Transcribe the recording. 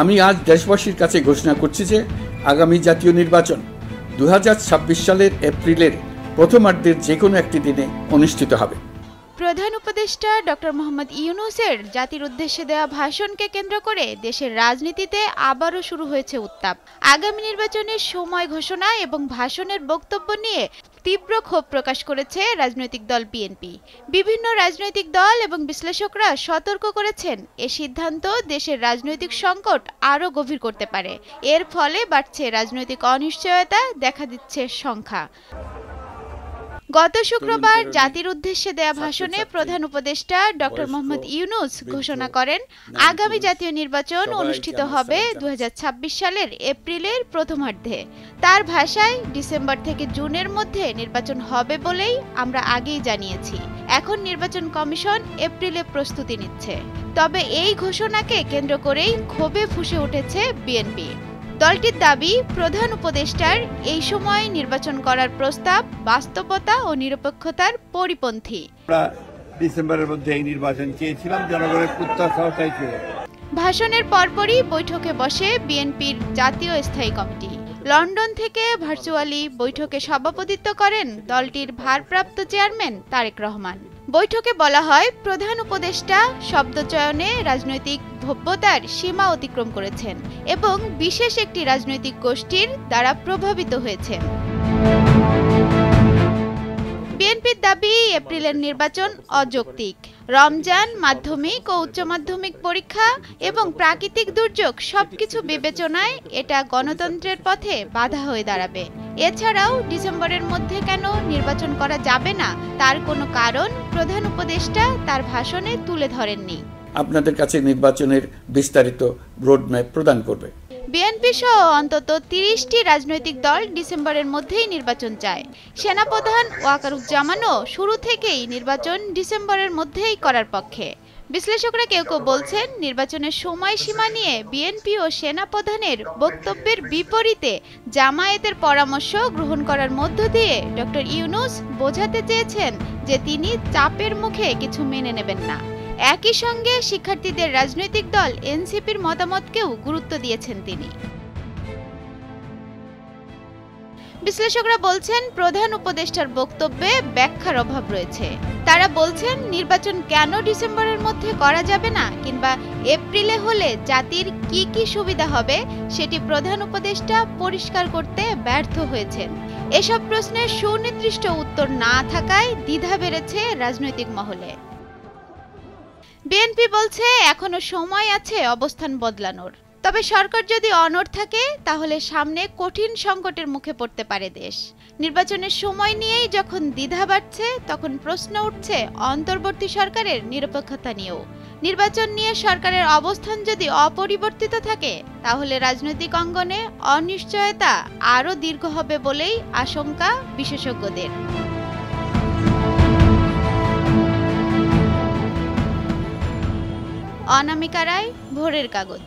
আমি আজ দেশবাসীর কাছে ঘোষণা করছি যে আগামী জাতীয় নির্বাচন 2026 সালের এপ্রিলের প্রথমার্ধের যে কোনো একটি দিনে অনুষ্ঠিত হবে। প্রধান উপদেষ্টা ডক্টর মোহাম্মদ ইউনূসের জাতির উদ্দেশ্যে দেওয়া ভাষণকে কেন্দ্র করে দেশের রাজনীতিতে আবারও শুরু হয়েছে উত্তাপ। আগামী নির্বাচনের সময় ঘোষণা এবং ভাষণের বক্তব্য নিয়ে তীব্র ক্ষোভ প্রকাশ করেছে রাজনৈতিক দল বিএনপি। বিভিন্ন রাজনৈতিক দল এবং বিশ্লেষকরা সতর্ক করেছেন, এ সিদ্ধান্ত দেশের রাজনৈতিক সংকট আরও গভীর করতে পারে। এর ফলে বাড়ছে রাজনৈতিক অনিশ্চয়তা, দেখা দিচ্ছে সংখ্যা। গত শুক্রবার জাতির উদ্দেশ্যে দেয়া ভাষণে প্রধান উপদেষ্টা ডক্টর মোহাম্মদ ইউনূস ঘোষণা করেন, আগামী জাতীয় নির্বাচন অনুষ্ঠিত হবে 2026 সালের এপ্রিলের প্রথমার্ধে। তার ভাষায়, ডিসেম্বর থেকে জুনের মধ্যে নির্বাচন হবে বলেই আমরা আগেই জানিয়েছি। এখন নির্বাচন কমিশন এপ্রিলে প্রস্তুতি নিচ্ছে। তবে এই ঘোষণাকে কেন্দ্র করেই ক্ষোভে ফুঁসে উঠেছে বিএনপি। দলটির দাবি, প্রধান উপদেষ্টার এই সময় নির্বাচন করার প্রস্তাব বাস্তবতা ও নিরপেক্ষতার পরিপন্থী। ডিসেম্বরের মধ্যে এই নির্বাচন চেয়েছিলাম, জনগণের প্রত্যাশাটাই ছিল। ভাষণের পরপরই বৈঠকে বসে বিএনপির জাতীয় স্থায়ী কমিটি। লন্ডন থেকে ভার্চুয়ালি বৈঠকে সভাপতিত্ব করেন দলটির ভারপ্রাপ্ত চেয়ারম্যান তারেক রহমান। বৈঠকে বলা হয়, প্রধান উপদেষ্টা শব্দচয়নে রাজনৈতিক ভব্যতার সীমা অতিক্রম করেছেন এবং বিশেষ একটি রাজনৈতিক গোষ্ঠীর দ্বারা প্রভাবিত হয়েছেন। বিএনপির দাবি, এপ্রিলের নির্বাচন অযৌক্তিক। রমজান, মাধ্যমিক ও উচ্চ মাধ্যমিক পরীক্ষা এবং প্রাকৃতিক দুর্যোগ সবকিছু বিবেচনায় এটা গণতন্ত্রের পথে বাধা হয়ে দাঁড়াবে। এছাড়াও ডিসেম্বরের মধ্যে কেন নির্বাচন করা যাবে না তার কোনো কারণ প্রধান উপদেষ্টা তার ভাষণে তুলে ধরেননি। আপনাদের কাছে নির্বাচনের বিস্তারিত রোডম্যাপ প্রদান করবে। বিএনপি সহ অন্তত 30টি রাজনৈতিক দল ডিসেম্বরের মধ্যেই নির্বাচন চায়। সেনাপ্রধান ওয়াকারুজ্জামানও শুরু থেকেই নির্বাচন ডিসেম্বরের মধ্যেই করার পক্ষে। বিশ্লেষকরা কেউ কেউ বলছেন, নির্বাচনের সময়সীমা নিয়ে বিএনপি ও সেনাপ্রধানের বক্তব্যের বিপরীতে জামায়াতের পরামর্শ গ্রহণ করার মধ্য দিয়ে ডক্টর ইউনূস বোঝাতে চেয়েছেন যে তিনি চাপের মুখে কিছু মেনে নেবেন না। একই সঙ্গে শিক্ষার্থীদের রাজনৈতিক দল এনসিপির মতামতকেও গুরুত্ব দিয়েছেন তিনি। বিশ্লেষকরা বলছেন, প্রধান উপদেষ্টার বক্তব্যে ব্যাখ্যার অভাব রয়েছে। তারা বলছেন, নির্বাচন কেন ডিসেম্বরের মধ্যে করা যাবে না কিংবা এপ্রিলে হলে জাতির কি কি সুবিধা হবে সেটি প্রধান উপদেষ্টা পরিষ্কার করতে ব্যর্থ হয়েছেন। এসব প্রশ্নের সুনির্দিষ্ট উত্তর না থাকায় দ্বিধা বেড়েছে রাজনৈতিক মহলে। বিএনপি বলছে, এখনো সময় আছে অবস্থান বদলানোর। তবে সরকার যদি অনড় থাকে তাহলে সামনে কঠিন সংকটের মুখে পড়তে পারে দেশ। নির্বাচনের সময় নিয়েই যখন দ্বিধা বাড়ছে, তখন প্রশ্ন উঠছে অন্তর্বর্তী সরকারের নিরপেক্ষতা নিয়েও। নির্বাচন নিয়ে সরকারের অবস্থান যদি অপরিবর্তিত থাকে তাহলে রাজনৈতিক অঙ্গনে অনিশ্চয়তা আরও দীর্ঘ হবে বলেই আশঙ্কা বিশেষজ্ঞদের। অনামিকা রায়, ভোরের কাগজ।